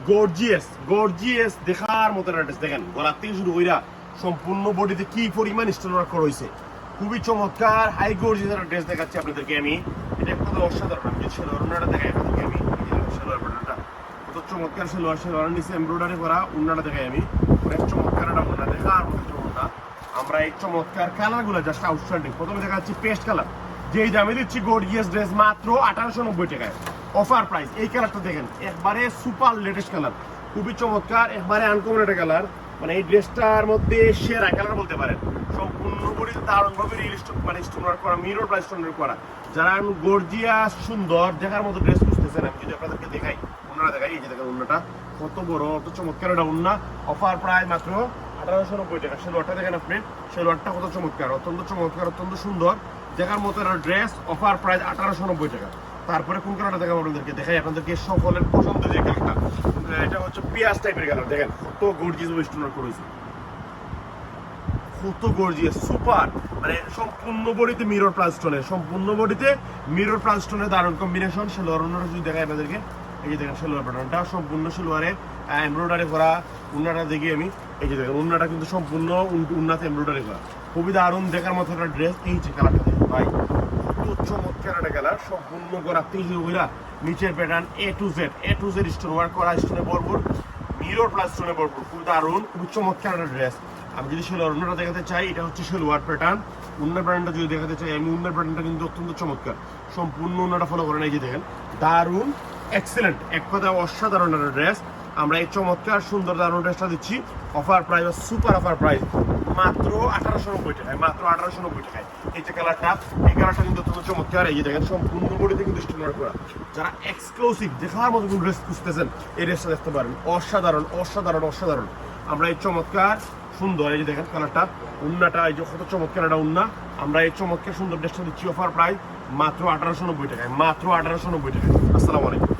Gorgeous gorgeous দেখার মতো একটা ড্রেস। দেখেন গলা থেকে শুরু কইরা সম্পূর্ণ বডিতে কি পরিমাণ স্টোন ওয়ার্ক করা হয়েছে, খুবই চমৎকার হাই গর্জিয়াস একটা ড্রেস দেখাচ্ছি আপনাদেরকে আমি। এটা কত অসাধারণ, আমি যদি সেলোয়ারটা দেখাই আপনাদেরকে আমি, সেলোয়ার প্যাটার্নটা কত চমৎকার, সেলোয়ার নিচে এমব্রয়ডারি করা উন্নাটা দেখাই আমি। অনেক চমৎকার একটা উন্না, দেখার মতো চমৎকার। আমরা এই চমৎকার কালারগুলো জাস্ট আউটস্ট্যান্ডিং। প্রথমে দেখাচ্ছি পেস্ট কালার, যেই দামে দিচ্ছি গর্জিয়াস ড্রেস মাত্র 1890 টাকায়, অফার প্রাইস। এই কালারটা দেখেন, একবারে সুপার লেটেস্ট কালার, খুবই চমৎকার, একবারে আনকমন একটা কালার। মানে এই ড্রেসটার মধ্যে সেরা কালার বলতে পারেন। সম্পূর্ণ বডিতে দারুণভাবে রিল মানে স্টোন ওয়ার্ক করা, মিরর প্লাস স্টোন ওয়ার্ক করা। যারা গর্জিয়াস সুন্দর দেখার মতো ড্রেস খুঁজতেছেন, আমি যদি আপনাদেরকে দেখাই, উন্নাটা দেখাই। এই যে দেখেন উন্নাটা কত বড়, কত চমৎকার একটা উন্না, অফার প্রাইস মাত্র 1890 টাকা। সেলোয়ারটা দেখেন আপনি, সেলোয়ারটা কত চমৎকার, অত্যন্ত চমৎকার, অত্যন্ত সুন্দর দেখার মতো একটা ড্রেস, অফার প্রাইস 1890 টাকা। তারপরে কোন কালারটা দেখাবো আপনাদেরকে, দেখাই আপনাদেরকে সকলের পছন্দের যে কালারটা, এটা হচ্ছে পিয়াজ টাইপের কালার। দেখেন কত গর্জিয়াস স্টোন ওয়ার্ক করেছে, কত গর্জিয়াস সুপার। মানে সম্পূর্ণ বডিতে মিরর প্লাস স্টোনে, সম্পূর্ণ বডিতে মিরর প্লাস স্টোনের দারুণ কম্বিনেশন। সেলোয়ার উন্নাটা যদি দেখাই আপনাদেরকে, এই যে দেখেন সেলোয়ার প্যাটার্নটা সম্পূর্ণ সেলোয়ারে এমব্রয়ডারি করা। উন্নাটা দেখি আমি, এই যে দেখেন উন্নাটা কিন্তু সম্পূর্ণ উন্নাতে এমব্রয়ডারি করা, খুবই দারুণ দেখার মতো একটা ড্রেস। এই যে কালারটা দেখেন ভাই, কত চমৎকার একটা কালার, সম্পূর্ণ গোড়া থেকে শুরু করে নিচের pattern A to Z stone work করা, স্টোনে ভরপুর, মিরর প্লাস স্টোনে ভরপুর, খুব দারুণ, খুবই চমৎকার একটা ড্রেস। আমি যদি সেলোয়ার উন্নাটা দেখাতে চাই, এটা হচ্ছে সেলোয়ার প্যাটার্ন। উন্নার প্যাটার্নটা যদি দেখাতে চাই আমি, উন্নার প্যাটার্নটা কিন্তু অত্যন্ত চমৎকার, সম্পূর্ণ উন্নাটা ফলো করেন। এই যে দেখেন দারুণ, এক্সেলেন্ট, এক কথা অসাধারণ একটা ড্রেস। আমরা এই চমৎকার সুন্দর দারুণ ড্রেসটা দিচ্ছি offer price, super offer price মাত্র 1890 টাকায়, মাত্র 1890 টাকায়। এই যে কালারটা, এই কালারটা কিন্তু অত্যন্ত চমৎকার। এই যে দেখেন সম্পূর্ণ বডিতে কিন্তু স্টোন ওয়ার্ক করা। যারা এক্সক্লুসিভ দেখার মতো কোন ড্রেস খুঁজতেছেন, এই ড্রেসটা দেখতে পারেন, অসাধারণ অসাধারণ অসাধারণ। আমরা এই চমৎকার সুন্দর, এই যে দেখেন কালারটা, উন্নাটা এই যে কত চমৎকার একটা উন্না। আমরা এই চমৎকার সুন্দর ড্রেসটা দিচ্ছি অফার প্রাইস মাত্র 1890 টাকায়, মাত্র 1890 টাকায়। আসসালামু আলাইকুম।